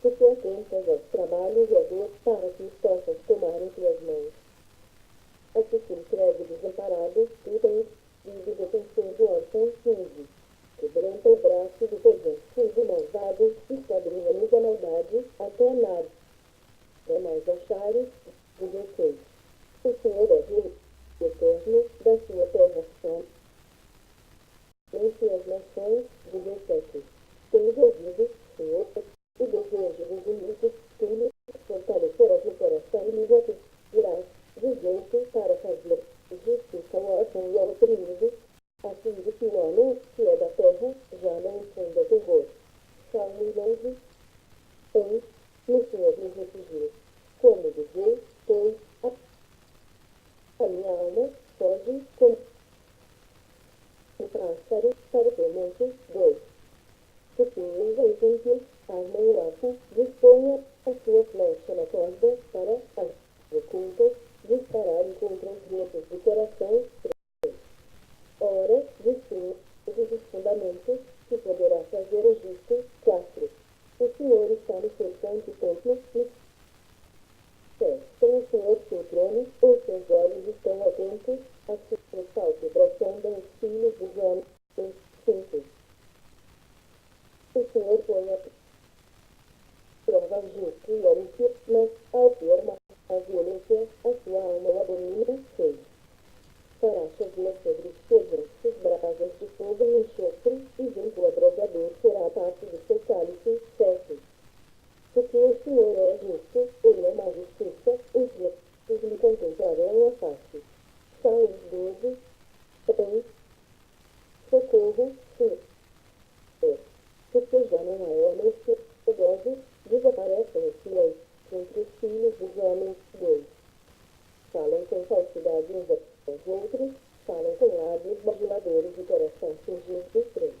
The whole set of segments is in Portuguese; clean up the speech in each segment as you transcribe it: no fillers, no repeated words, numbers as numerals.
Fique atentas aos trabalhos e à dor para que os possas tomar em tuas mãos. Assim se escreve desamparado, tu tens sido defensor do órfão Cindy. Quebranta o braço do perverso malvado, esquadrinha-nos a maldade até a nada. É mais achares 16. O Senhor é rei eterno da sua terra só. Entre as nações 17. Tens ouvido, Senhor, o desejo dos inimigos, tu lhe fortalecerás o coração e lhes atingirás de jeito para fazer justiça ao órfão e ao oprimido, a fim de que o homem, que é da terra, já não infunda terror. Salmo 11. No Senhor me refugio. Como dizer, pois a minha alma foge como um pássaro para o tormento. 2. Porque os ímpios armam o arco, disponha a sua flecha na corda para as ocultas dispararem contra os ventos do coração. 3. Ora, destrua todos os fundamentos que poderá fazer o justo. 4. O Senhor está no seu santo templo. Tem o Senhor seu trono, os seus olhos estão atentos, as suas pálpebras sondam os filhos dos homens. 5. O Senhor põe a prova justo e ao ímpio, mas ao pior a violência, a sua alma o abomina. 6. Fará chover sobre os perversos brasas de fogo e enxofre, e vento abrasador será a parte do seu cálice. 7. Porque o Senhor é justo, ele é má justiça, os justos lhe contemplarão a face. Salmos 12. Socorro, Senhor. Porque já não há homens piedosos, desaparecem os fiéis entre os filhos dos homens. 2. Falam com falsidade uns aos outros, falam com lábios bajuladores e coração fingido. 3.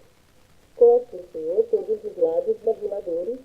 Corte o Senhor todos os lábios bajuladores,